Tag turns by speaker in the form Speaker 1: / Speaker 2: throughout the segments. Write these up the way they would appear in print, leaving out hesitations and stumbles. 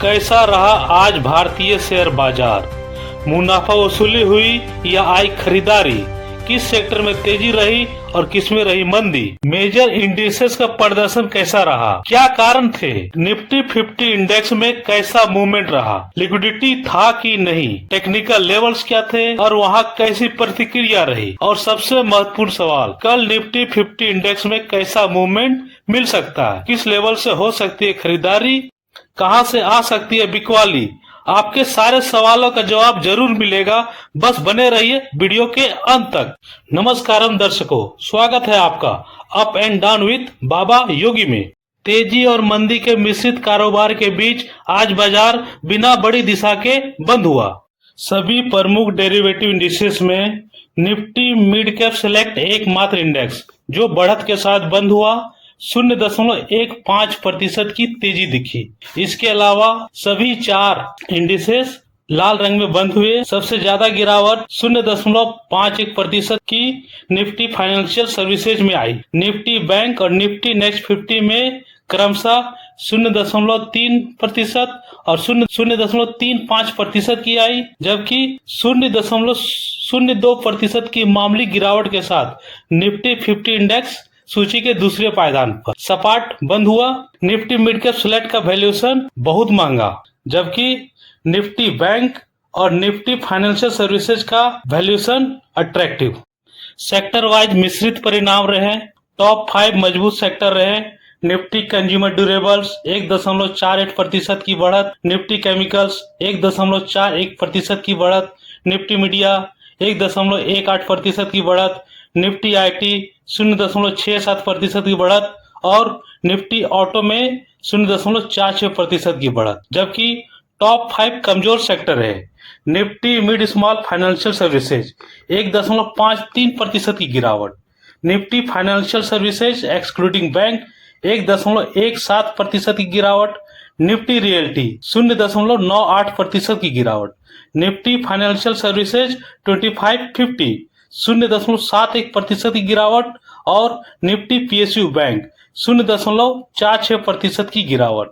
Speaker 1: कैसा रहा आज भारतीय शेयर बाजार? मुनाफा वसूली हुई या आई खरीदारी? किस सेक्टर में तेजी रही और किस में रही मंदी? मेजर इंडिसेस का प्रदर्शन कैसा रहा? क्या कारण थे? निफ्टी 50 इंडेक्स में कैसा मूवमेंट रहा? लिक्विडिटी था कि नहीं? टेक्निकल लेवल्स क्या थे और वहां कैसी प्रतिक्रिया रही? और सबसे महत्वपूर्ण सवाल, कल निफ्टी 50 इंडेक्स में कैसा मूवमेंट मिल सकता है? किस लेवल से हो सकती है खरीदारी? कहां से आ सकती है बिकवाली? आपके सारे सवालों का जवाब जरूर मिलेगा, बस बने रहिए वीडियो के अंत तक। नमस्कारम दर्शकों, स्वागत है आपका अप एंड डाउन विद बाबा योगी में। तेजी और मंदी के मिश्रित कारोबार के बीच आज बाजार बिना बड़ी दिशा के बंद हुआ। सभी प्रमुख डेरिवेटिव इंडिसेस में निफ्टी मिड कैप सेलेक्ट एकमात्र इंडेक्स जो बढ़त के साथ बंद हुआ 0.15% की तेजी दिखी। इसके अलावा सभी 4 इंडिसेस लाल रंग में बंद हुए। सबसे ज्यादा गिरावट 0.51% की निफ्टी फाइनेंशियल सर्विसेज में आई। निफ्टी बैंक और निफ्टी नेक्स्ट 50 में क्रमशः 0.3% और 0.35% की आई, जबकि 0.02% की मामूली गिरावट के साथ निफ्टी 50 इंडेक्स सूची के दूसरे पायदान पर सपाट बंद हुआ। निफ्टी मिड कैप सेलेक्ट का वैल्यूएशन बहुत महंगा, जबकि निफ्टी बैंक और निफ्टी फाइनेंशियल सर्विसेज का वैल्यूएशन अट्रैक्टिव। सेक्टर वाइज मिश्रित परिणाम रहे। टॉप 5 मजबूत सेक्टर रहे। निफ्टी कंज्यूमर ड्यूरेबल्स 1.48% की बढ़त, निफ्टी केमिकल्स 1.41% की बढ़त, निफ्टी मीडिया 1.18% की बढ़त, निफ्टी आईटी 0.67% की बढ़त और निफ्टी ऑटो में 0.46% की बढ़त। जबकि टॉप 5 कमजोर सेक्टर है। Nifty mid small financial services 1.53% की गिरावट, Nifty financial services excluding bank 1.17% की गिरावट, निफ्टी रियल्टी 0.98% की गिरावट, निफ्टी फाइनेंशियल सर्विसेज 2550 0.71% की गिरावट और निफ्टी पीएसयू बैंक 0.46% की गिरावट।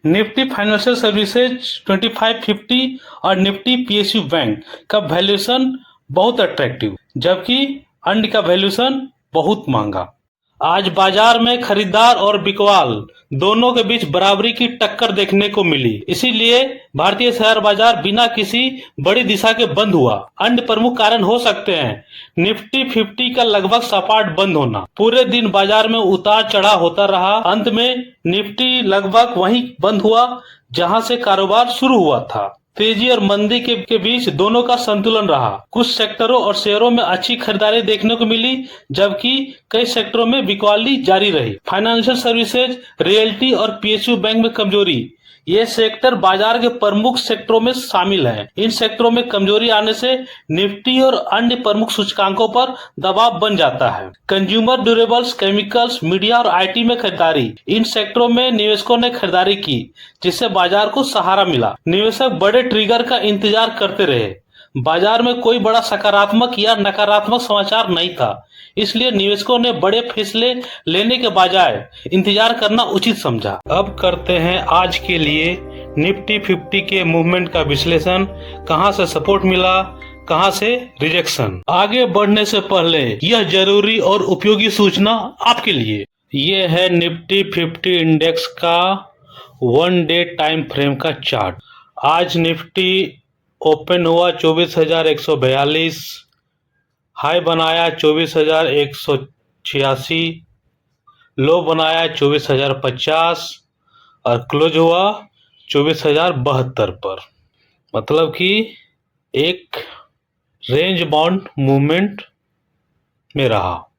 Speaker 1: निफ्टी फाइनेंशियल सर्विसेज 2550 और निफ्टी पीएसयू बैंक का वैल्यूएशन बहुत अट्रैक्टिव, जबकि अन्य का वैल्यूएशन बहुत महंगा। आज बाजार में खरीदार और बिकवाल दोनों के बीच बराबरी की टक्कर देखने को मिली। इसीलिए भारतीय शेयर बाजार बिना किसी बड़ी दिशा के बंद हुआ। अन्य प्रमुख कारण हो सकते हैं निफ्टी 50 का लगभग सपाट बंद होना, पूरे दिन बाजार में उतार चढ़ाव होता रहा। अंत में निफ्टी लगभग वहीं बंद हुआ जहां से कारोबार शुरू हुआ था। तेजी और मंदी के बीच दोनों का संतुलन रहा। कुछ सेक्टरों और शेयरों में अच्छी खरीदारी देखने को मिली, जबकि कई सेक्टरों में बिकवाली जारी रही। फाइनेंशियल सर्विसेज, रियल्टी और पीएसयू बैंक में कमजोरी, ये सेक्टर बाजार के प्रमुख सेक्टरों में शामिल हैं। इन सेक्टरों में कमजोरी आने से निफ्टी और अन्य प्रमुख सूचकांकों पर दबाव बन जाता है। कंज्यूमर ड्यूरेबल्स, केमिकल्स, मीडिया और आईटी में खरीदारी, इन सेक्टरों में निवेशकों ने खरीदारी की, जिससे बाजार को सहारा मिला। निवेशक बड़े ट्रिगर का इंतजार करते रहे। बाजार में कोई बड़ा सकारात्मक या नकारात्मक समाचार नहीं था, इसलिए निवेशकों ने बड़े फैसले लेने के बजाय इंतजार करना उचित समझा। अब करते हैं आज के लिए निफ्टी 50 के मूवमेंट का विश्लेषण। कहां से सपोर्ट मिला, कहां से रिजेक्शन। आगे बढ़ने से पहले यह जरूरी और उपयोगी सूचना आपके लिए। ये है निफ्टी 50 इंडेक्स का 1 डे टाइम फ्रेम का चार्ट। आज निफ्टी ओपन हुआ 24,142, हाई बनाया 24,186, लो बनाया 24,050 और क्लोज हुआ 24,072 पर। मतलब कि एक रेंज बाउंड मूवमेंट में रहा।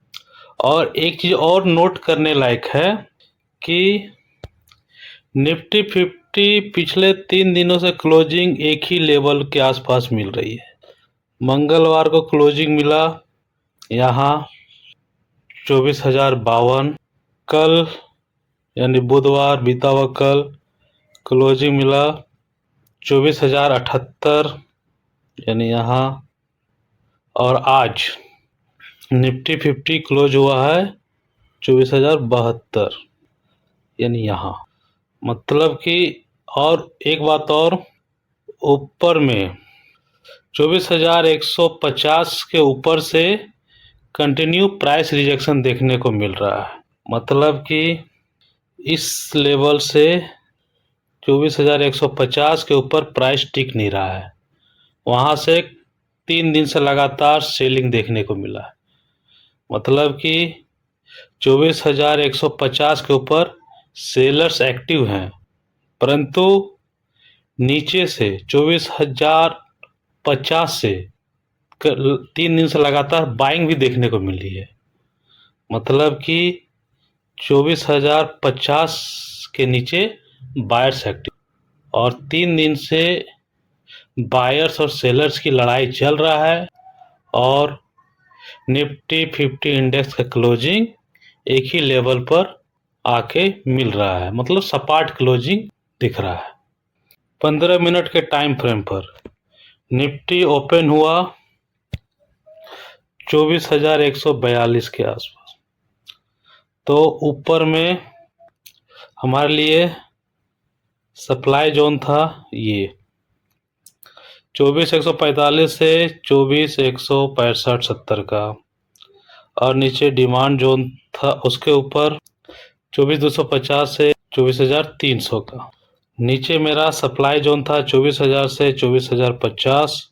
Speaker 1: और एक चीज और नोट करने लायक है कि निफ्टी 50 पिछले 3 दिनों से क्लोजिंग एक ही लेवल के आसपास मिल रही है। मंगलवार को क्लोजिंग मिला यहाँ 24,052, कल यानी बुधवार बीता हुआ कल क्लोजिंग मिला 24,078 यानी यहाँ, और आज निफ्टी 50 क्लोज हुआ है 24,072 यानी यहाँ। मतलब कि और एक बात और, ऊपर में 24,150 के ऊपर से कंटिन्यू प्राइस रिजेक्शन देखने को मिल रहा है। मतलब कि इस लेवल से 24,150 के ऊपर प्राइस टिक नहीं रहा है। वहाँ से 3 दिन से लगातार सेलिंग देखने को मिला है। मतलब कि 24,150 के ऊपर सेलर्स एक्टिव हैं, परंतु नीचे से 24,050 से 3 दिन से लगातार बाइंग भी देखने को मिली है। मतलब कि 24,050 के नीचे बायर्स एक्टिव और 3 दिन से बायर्स और सेलर्स की लड़ाई चल रहा है और निफ्टी 50 इंडेक्स का क्लोजिंग एक ही लेवल पर आके मिल रहा है। मतलब सपाट क्लोजिंग दिख रहा है। 15 मिनट के टाइम फ्रेम पर निफ्टी ओपन हुआ 24,142 के आसपास। तो ऊपर में हमारे लिए सप्लाई जोन था ये 24,145 से 24,165-70 का, और नीचे डिमांड जोन था उसके ऊपर 24,250 से 24,300 का। नीचे मेरा सप्लाई जोन था 24,000 से 24,050,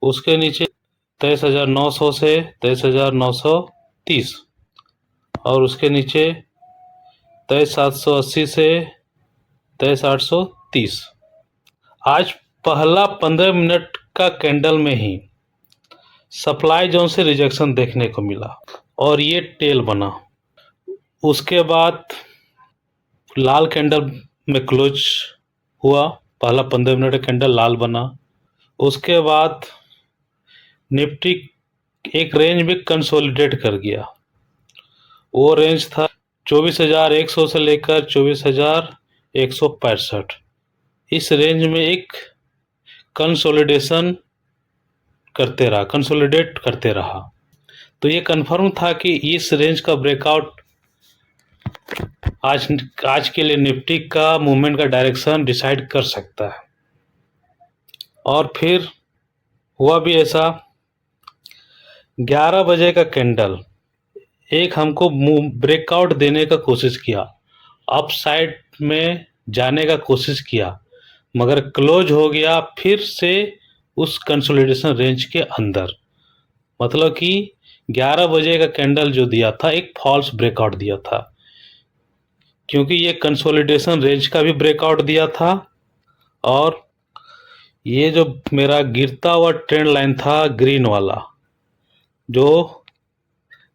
Speaker 1: उसके नीचे 23,900 से 23,930 और उसके नीचे 23,780 से 23,830। आज पहला 15 मिनट का कैंडल में ही सप्लाई जोन से रिजेक्शन देखने को मिला और ये टेल बना। उसके बाद लाल कैंडल में क्लोज हुआ, पहला 15 मिनट का कैंडल लाल बना। उसके बाद निफ्टी एक रेंज में कंसोलिडेट कर गया। वो रेंज था 24,100 से लेकर 24,165। इस रेंज में एक कंसोलिडेट करते रहा। तो ये कंफर्म था कि इस रेंज का ब्रेकआउट आज के लिए निफ्टी का मूवमेंट का डायरेक्शन डिसाइड कर सकता है। और फिर हुआ भी ऐसा। 11 बजे का कैंडल एक हमको ब्रेकआउट देने का कोशिश किया, अप साइड में जाने का कोशिश किया, मगर क्लोज हो गया फिर से उस कंसोलिडेशन रेंज के अंदर। मतलब कि 11 बजे का कैंडल जो दिया था एक फॉल्स ब्रेकआउट दिया था, क्योंकि ये कंसोलिडेशन रेंज का भी ब्रेकआउट दिया था और ये जो मेरा गिरता हुआ ट्रेंड लाइन था ग्रीन वाला जो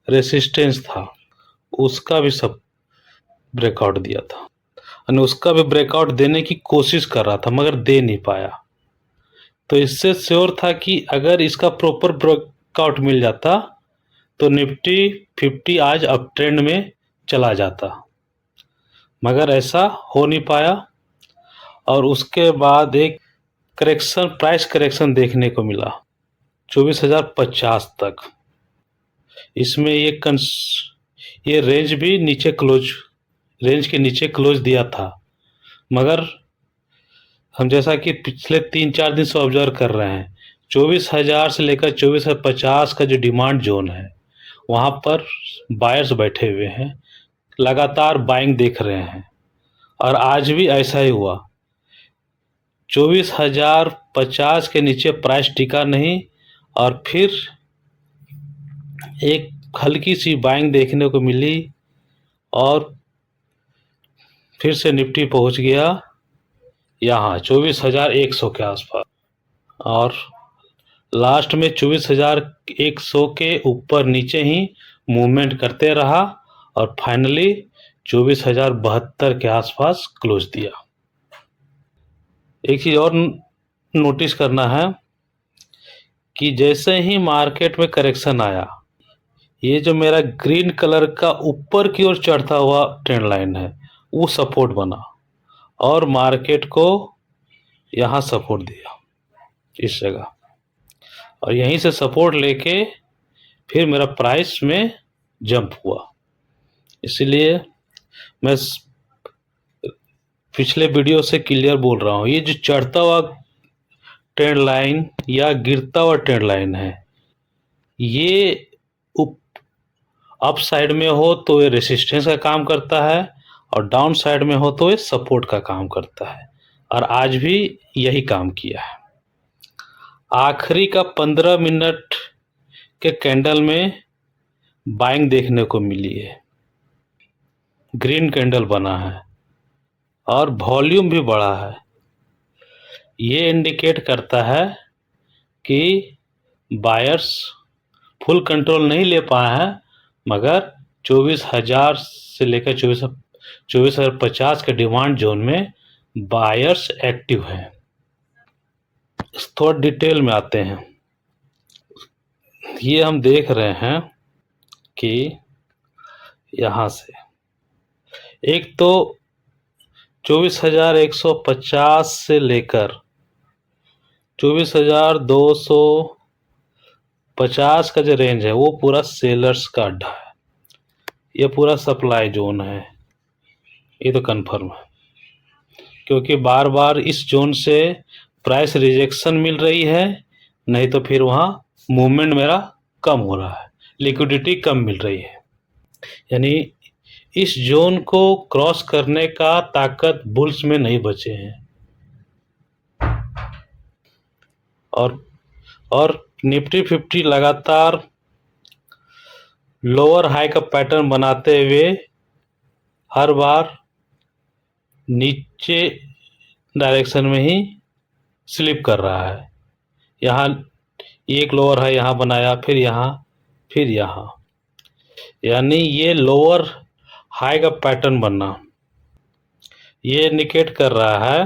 Speaker 1: रेसिस्टेंस था उसका भी सब ब्रेकआउट दिया था और उसका भी ब्रेकआउट देने की कोशिश कर रहा था मगर दे नहीं पाया। तो इससे श्योर था कि अगर इसका प्रॉपर ब्रेकआउट मिल जाता तो निफ्टी 50 आज अप ट्रेंड में चला जाता, मगर ऐसा हो नहीं पाया। और उसके बाद एक करेक्शन, प्राइस करेक्शन देखने को मिला 24,050 तक। इसमें ये रेंज भी रेंज के नीचे क्लोज दिया था, मगर हम जैसा कि पिछले 3-4 दिन से ऑब्जर्व कर रहे हैं 24,000 से लेकर 24,050 का जो डिमांड जोन है वहाँ पर बायर्स बैठे हुए हैं, लगातार बाइंग देख रहे हैं। और आज भी ऐसा ही हुआ, 24,050 के नीचे प्राइस टिका नहीं और फिर एक हल्की सी बाइंग देखने को मिली और फिर से निफ्टी पहुंच गया यहाँ 24,100 के आसपास और लास्ट में 24,100 के ऊपर नीचे ही मूवमेंट करते रहा और फाइनली 24,072 के आसपास क्लोज दिया। एक चीज़ और नोटिस करना है कि जैसे ही मार्केट में करेक्शन आया, ये जो मेरा ग्रीन कलर का ऊपर की ओर चढ़ता हुआ ट्रेंड लाइन है वो सपोर्ट बना और मार्केट को यहाँ सपोर्ट दिया इस जगह, और यहीं से सपोर्ट लेके फिर मेरा प्राइस में जंप हुआ। इसलिए मैं पिछले वीडियो से क्लियर बोल रहा हूँ, ये जो चढ़ता हुआ ट्रेंड लाइन या गिरता हुआ ट्रेंड लाइन है, ये अप साइड में हो तो ये रेसिस्टेंस का काम करता है और डाउन साइड में हो तो ये सपोर्ट का काम करता है, और आज भी यही काम किया है। आखिरी का 15 मिनट के कैंडल में बाइंग देखने को मिली है, ग्रीन कैंडल बना है और वॉल्यूम भी बढ़ा है। ये इंडिकेट करता है कि बायर्स फुल कंट्रोल नहीं ले पाए हैं, मगर 24,000 से लेकर 24,050 के डिमांड जोन में बायर्स एक्टिव हैं। थोड़ा डिटेल में आते हैं। ये हम देख रहे हैं कि यहाँ से एक तो 24,150 से लेकर 24,250 का जो रेंज है वो पूरा सेलर्स का अड्डा है। ये पूरा सप्लाई जोन है, ये तो कन्फर्म है, क्योंकि बार बार इस जोन से प्राइस रिजेक्शन मिल रही है, नहीं तो फिर वहाँ मूवमेंट मेरा कम हो रहा है, लिक्विडिटी कम मिल रही है। यानी इस जोन को क्रॉस करने का ताकत बुल्स में नहीं बचे हैं। और निफ्टी 50 लगातार लोअर हाई का पैटर्न बनाते हुए हर बार नीचे डायरेक्शन में ही स्लिप कर रहा है। यहाँ एक लोअर हाई यहाँ बनाया, फिर यहाँ, यानी ये लोअर हाई का पैटर्न बनना ये इंडिकेट कर रहा है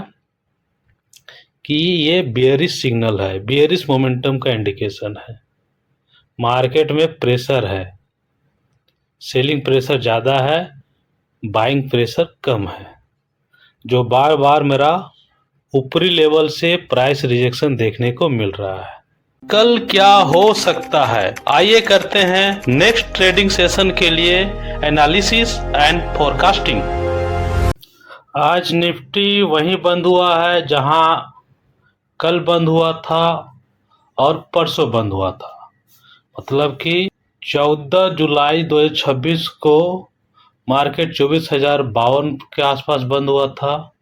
Speaker 1: कि ये बेयरिश सिग्नल है, बेयरिश मोमेंटम का इंडिकेशन है। मार्केट में प्रेशर है, सेलिंग प्रेशर ज़्यादा है, बाइंग प्रेशर कम है, जो बार बार मेरा ऊपरी लेवल से प्राइस रिजेक्शन देखने को मिल रहा है। कल क्या हो सकता है, आइए करते हैं नेक्स्ट ट्रेडिंग सेशन के लिए एनालिसिस एंड फोरकास्टिंग। आज निफ्टी वहीं बंद हुआ है जहां कल बंद हुआ था और परसों बंद हुआ था। मतलब कि 14 जुलाई 2026 को मार्केट 24,052 के आसपास बंद हुआ था।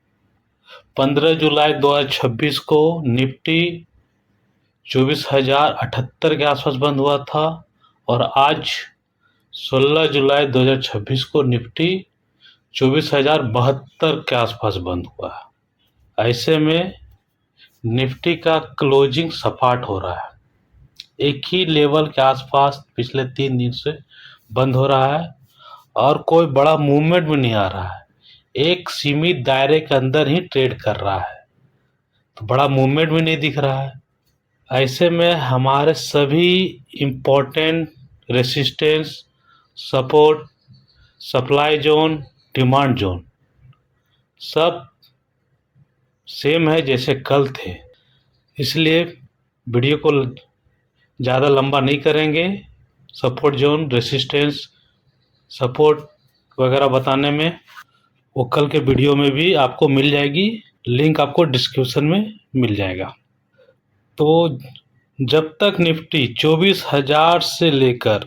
Speaker 1: 15 जुलाई 2026 को निफ्टी 24,078 के आसपास बंद हुआ था, और आज 16 जुलाई 2026 को निफ्टी 24,072 के आसपास बंद हुआ है। ऐसे में निफ्टी का क्लोजिंग सपाट हो रहा है, एक ही लेवल के आसपास पिछले 3 दिन से बंद हो रहा है और कोई बड़ा मूवमेंट भी नहीं आ रहा है, एक सीमित दायरे के अंदर ही ट्रेड कर रहा है, तो बड़ा मूवमेंट भी नहीं दिख रहा है। ऐसे में हमारे सभी important resistance, support, supply zone, demand zone सब सेम है जैसे कल थे। इसलिए वीडियो को ज़्यादा लंबा नहीं करेंगे। सपोर्ट जोन, रेसिस्टेंस, सपोर्ट वगैरह बताने में वो कल के वीडियो में भी आपको मिल जाएगी, लिंक आपको डिस्क्रिप्शन में मिल जाएगा। तो जब तक निफ्टी 24,000 से लेकर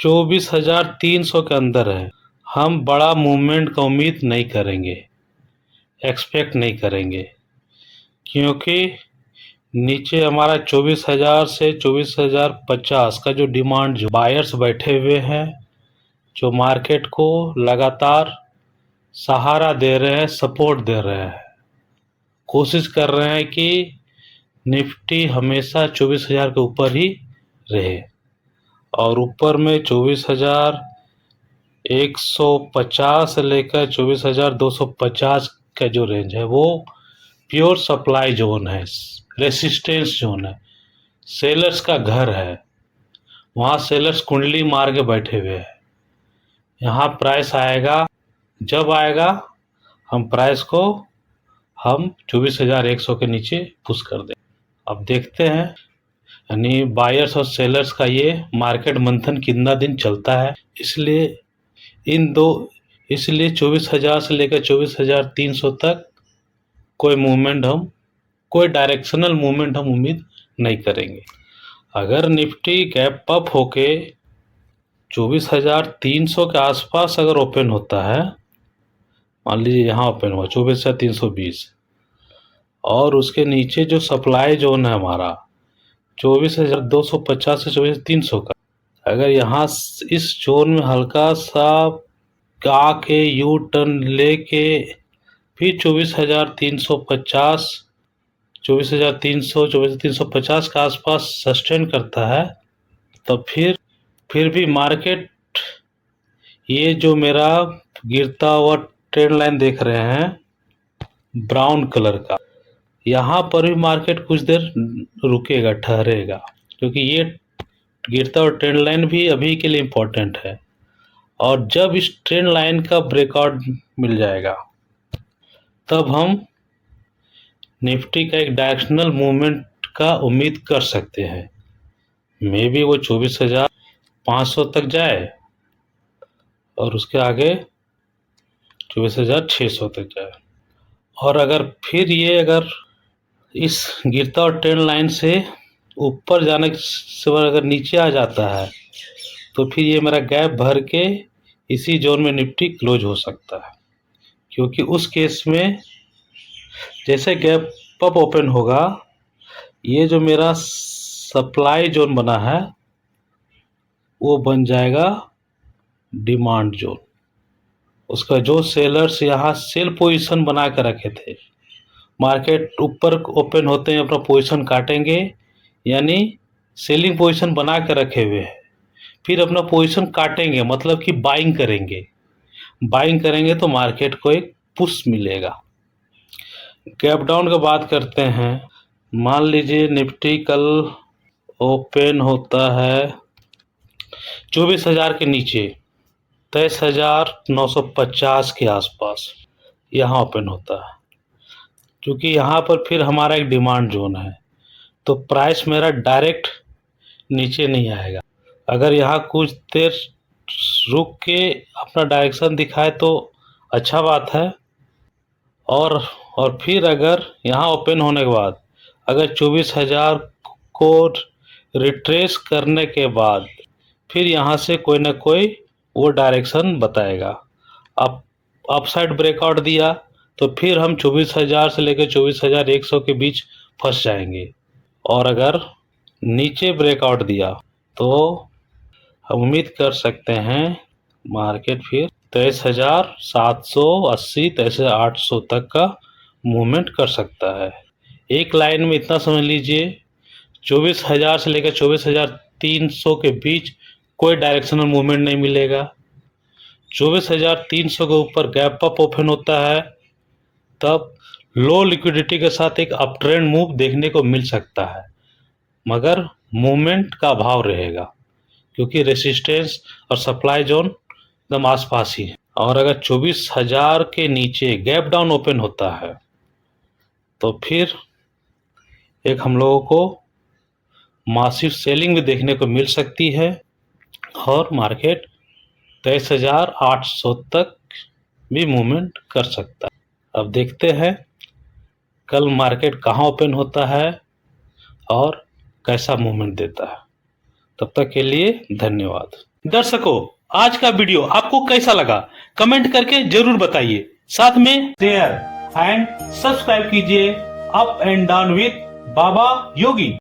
Speaker 1: 24,300 के अंदर है, हम बड़ा मूवमेंट का उम्मीद नहीं करेंगे, एक्सपेक्ट नहीं करेंगे, क्योंकि नीचे हमारा 24,000 से 24,050 का जो डिमांड, जो बायर्स बैठे हुए हैं, जो मार्केट को लगातार सहारा दे रहे हैं, सपोर्ट दे रहे हैं, कोशिश कर रहे हैं कि निफ्टी हमेशा 24,000 के ऊपर ही रहे, और ऊपर में 24,150 से लेकर 24,250 का जो रेंज है वो प्योर सप्लाई जोन है, रेसिस्टेंस जोन है, सेलर्स का घर है। वहाँ सेलर्स कुंडली मार के बैठे हुए हैं। यहाँ प्राइस आएगा, जब आएगा हम प्राइस को 24,100 के नीचे पुश कर दें। अब देखते हैं, यानी बायर्स और सेलर्स का ये मार्केट मंथन कितना दिन चलता है। इसलिए इसलिए 24,000 से लेकर 24,300 तक कोई डायरेक्शनल मूवमेंट हम उम्मीद नहीं करेंगे। अगर निफ्टी गैप अप होके 24,300 के आसपास अगर ओपन होता है, मान लीजिए यहाँ ओपन हुआ 24,320, और उसके नीचे जो सप्लाई जोन है हमारा 24,250 से 24,300 का, अगर यहाँ इस जोन में हल्का सा आके यू टर्न लेके फिर 24,350, 24,300, 24,350 के आसपास सस्टेन करता है, तो फिर भी मार्केट ये जो मेरा गिरता हुआ ट्रेंड लाइन देख रहे हैं ब्राउन कलर का, यहाँ पर भी मार्केट कुछ देर रुकेगा, ठहरेगा, क्योंकि ये गिरता हुआ ट्रेंड लाइन भी अभी के लिए इम्पोर्टेंट है। और जब इस ट्रेंड लाइन का ब्रेकआउट मिल जाएगा तब हम निफ्टी का एक डायरेक्शनल मूवमेंट का उम्मीद कर सकते हैं। मे बी वो 24,500 तक जाए और उसके आगे 24,600 तक जाए। और अगर इस गिरता और ट्रेंड लाइन से ऊपर जाने से अगर नीचे आ जाता है तो फिर ये मेरा गैप भर के इसी जोन में निफ्टी क्लोज हो सकता है, क्योंकि उस केस में जैसे गैप अप ओपन होगा, ये जो मेरा सप्लाई जोन बना है वो बन जाएगा डिमांड जोन। उसका जो सेलर्स यहाँ सेल पोजीशन बना कर रखे थे, मार्केट ऊपर ओपन होते हैं अपना पोजीशन काटेंगे, यानी सेलिंग पोजीशन बना कर रखे हुए हैं, फिर अपना पोजीशन काटेंगे, मतलब कि बाइंग करेंगे तो मार्केट को एक पुश मिलेगा। गैप डाउन का बात करते हैं। मान लीजिए निफ्टी कल ओपन होता है 24,000 के नीचे, 23,950 के आसपास यहाँ ओपन होता है, क्योंकि यहाँ पर फिर हमारा एक डिमांड जोन है, तो प्राइस मेरा डायरेक्ट नीचे नहीं आएगा। अगर यहाँ कुछ देर रुक के अपना डायरेक्शन दिखाए तो अच्छा बात है। और फिर अगर यहाँ ओपन होने के बाद अगर 24,000 को रिट्रेस करने के बाद फिर यहाँ से कोई ना कोई वो डायरेक्शन बताएगा। अपसाइड ब्रेकआउट दिया तो फिर हम 24,000 से लेकर 24,100 के बीच फंस जाएंगे, और अगर नीचे ब्रेकआउट दिया तो हम उम्मीद कर सकते हैं मार्केट फिर 23,780, 23,800 तक का मूवमेंट कर सकता है। एक लाइन में इतना समझ लीजिए, 24,000 से लेकर 24,300 के बीच कोई डायरेक्शनल मूवमेंट नहीं मिलेगा। 24,300 के ऊपर गैप अप ओपन होता है, तब लो लिक्विडिटी के साथ एक अप ट्रेंड मूव देखने को मिल सकता है, मगर मूवमेंट का अभाव रहेगा, क्योंकि रेसिस्टेंस और सप्लाई जोन एकदम आसपास ही है। और अगर 24,000 के नीचे गैप डाउन ओपन होता है तो फिर एक हम लोगों को मासिव सेलिंग भी देखने को मिल सकती है, और मार्केट 23,800 तक भी मूवमेंट कर सकता है। अब देखते हैं कल मार्केट कहाँ ओपन होता है और कैसा मूवमेंट देता है। तब तक के लिए धन्यवाद। दर्शकों, आज का वीडियो आपको कैसा लगा कमेंट करके जरूर बताइए। साथ में शेयर एंड सब्सक्राइब कीजिए up and down with Baba Yogi.